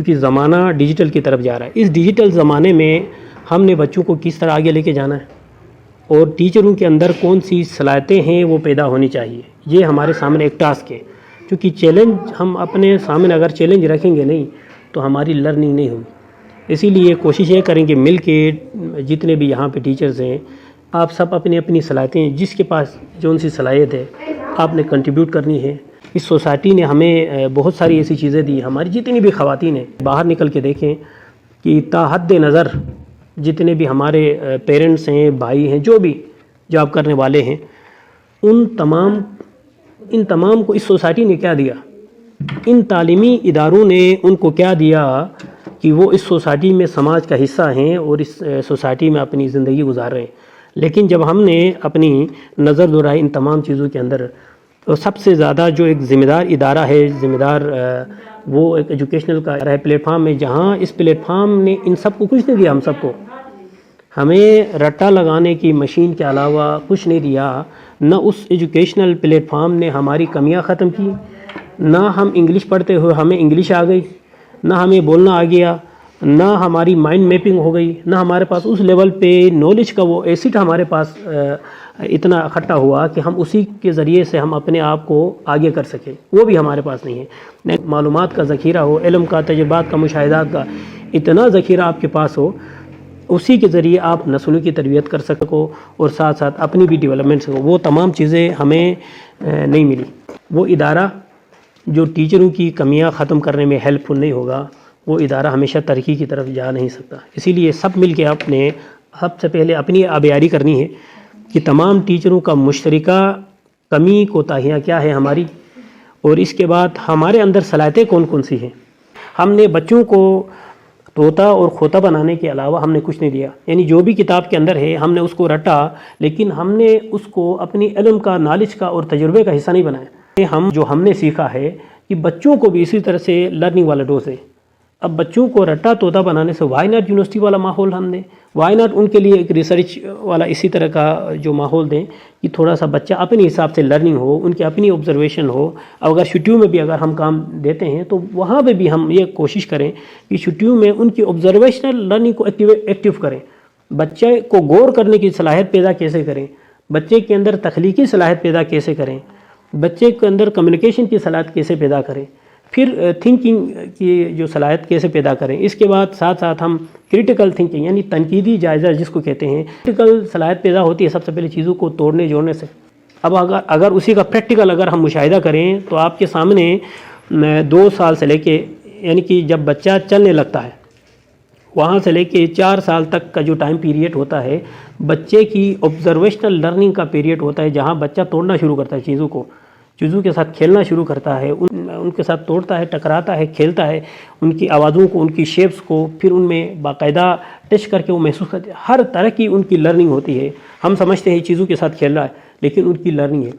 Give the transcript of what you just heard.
کیونکہ زمانہ ڈیجیٹل کی طرف جا رہا ہے. اس ڈیجیٹل زمانے میں ہم نے بچوں کو کس طرح آگے لے کے جانا ہے اور ٹیچروں کے اندر کون سی صلاحیتیں ہیں وہ پیدا ہونی چاہیے. یہ ہمارے سامنے ایک ٹاسک ہے. کیونکہ چیلنج ہم اپنے سامنے اگر چیلنج رکھیں گے نہیں تو ہماری لرننگ نہیں ہوگی. اسی لیے کوشش یہ کریں کہ مل کے جتنے بھی یہاں پہ ٹیچرز ہیں آپ سب اپنی اپنی صلاحیتیں جس کے پاس جو سی صلاحیت ہے آپ نے کنٹریبیوٹ کرنی ہے. اس سوسائٹی نے ہمیں بہت ساری ایسی چیزیں دی. ہماری جتنی بھی خواتین ہیں باہر نکل کے دیکھیں کہ تا حد نظر جتنے بھی ہمارے پیرنٹس ہیں، بھائی ہیں، جو بھی جاب کرنے والے ہیں، ان تمام کو اس سوسائٹی نے کیا دیا؟ ان تعلیمی اداروں نے ان کو کیا دیا کہ وہ اس سوسائٹی میں سماج کا حصہ ہیں اور اس سوسائٹی میں اپنی زندگی گزار رہے ہیں. لیکن جب ہم نے اپنی نظر دوڑائی ان تمام چیزوں کے اندر تو سب سے زیادہ جو ایک ذمہ دار ادارہ ہے، ذمہ دار وہ ایک ایجوکیشنل کا ہے پلیٹ فارم ہے، جہاں اس پلیٹ فارم نے ان سب کو کچھ نہیں دیا. ہم سب کو ہمیں رٹا لگانے کی مشین کے علاوہ کچھ نہیں دیا. نہ اس ایجوکیشنل پلیٹ فارم نے ہماری کمیاں ختم کی، نہ ہم انگلش پڑھتے ہوئے ہمیں انگلش آ گئی، نہ ہمیں بولنا آ گیا، نہ ہماری مائنڈ میپنگ ہو گئی، نہ ہمارے پاس اس لیول پہ نالج کا وہ ایسٹ ہمارے پاس اتنا اکٹھا ہوا کہ ہم اسی کے ذریعے سے ہم اپنے آپ کو آگے کر سکیں. وہ بھی ہمارے پاس نہیں ہے. معلومات کا ذخیرہ ہو، علم کا، تجربات کا، مشاہدات کا اتنا ذخیرہ آپ کے پاس ہو، اسی کے ذریعے آپ نسلوں کی تربیت کر سکو اور ساتھ ساتھ اپنی بھی ڈیولپمنٹ ہو. وہ تمام چیزیں ہمیں نہیں ملی. وہ ادارہ جو ٹیچروں کی کمیاں ختم کرنے میں ہیلپ فل نہیں ہوگا وہ ادارہ ہمیشہ ترقی کی طرف جا نہیں سکتا. اسی لیے سب مل کے آپ نے سب سے پہلے اپنی آبیاری کرنی ہے کہ تمام ٹیچروں کا مشترکہ کمی کوتاہیاں کیا ہے ہماری، اور اس کے بعد ہمارے اندر صلاحیتیں کون کون سی ہیں. ہم نے بچوں کو طوطا اور کھوتا بنانے کے علاوہ ہم نے کچھ نہیں دیا. یعنی جو بھی کتاب کے اندر ہے ہم نے اس کو رٹا، لیکن ہم نے اس کو اپنی علم کا، نالج کا اور تجربے کا حصہ نہیں بنایا. ہم نے سیکھا ہے کہ بچوں کو بھی اسی طرح سے لرننگ والا ڈوز ہے. اب بچوں کو رٹا طوطا بنانے سے وائی ناٹ یونیورسٹی والا ماحول ہم دیں، وائی ناٹ ان کے لیے ایک ریسرچ والا اسی طرح کا جو ماحول دیں کہ تھوڑا سا بچہ اپنے حساب سے لرننگ ہو، ان کی اپنی آبزرویشن ہو. اگر چھٹیوں میں بھی اگر ہم کام دیتے ہیں تو وہاں پہ بھی ہم یہ کوشش کریں کہ چھٹیوں میں ان کی آبزرویشنل لرننگ کو ایکٹیو کریں. بچے کو غور کرنے کی صلاحیت پیدا کیسے کریں، بچے کے اندر تخلیقی صلاحیت پیدا کیسے کریں، بچے کے اندر کمیونیکیشن کی صلاحیت کیسے پیدا کریں، پھر تھنکنگ کی جو صلاحیت کیسے پیدا کریں. اس کے بعد ساتھ ساتھ ہم کریٹیکل تھنکنگ یعنی تنقیدی جائزہ جس کو کہتے ہیں، کریٹیکل صلاحیت پیدا ہوتی ہے سب سے پہلے چیزوں کو توڑنے جوڑنے سے. اب اگر اسی کا پریکٹیکل اگر ہم مشاہدہ کریں تو آپ کے سامنے 2 سال سے لے کے یعنی کہ جب بچہ چلنے لگتا ہے وہاں سے لے کے 4 سال تک کا جو ٹائم پیریڈ ہوتا ہے بچے کی آبزرویشنل لرننگ کا پیریڈ ہوتا ہے، جہاں بچہ توڑنا شروع کرتا ہے، چیزوں کے ساتھ کھیلنا شروع کرتا ہے، ان کے ساتھ توڑتا ہے، ٹکراتا ہے، کھیلتا ہے، ان کی آوازوں کو، ان کی شیپس کو پھر ان میں باقاعدہ ٹچ کر کے وہ محسوس کرتے ہیں. ہر طرح کی ان کی لرننگ ہوتی ہے. ہم سمجھتے ہیں چیزوں کے ساتھ کھیل رہا ہے لیکن ان کی لرننگ ہے.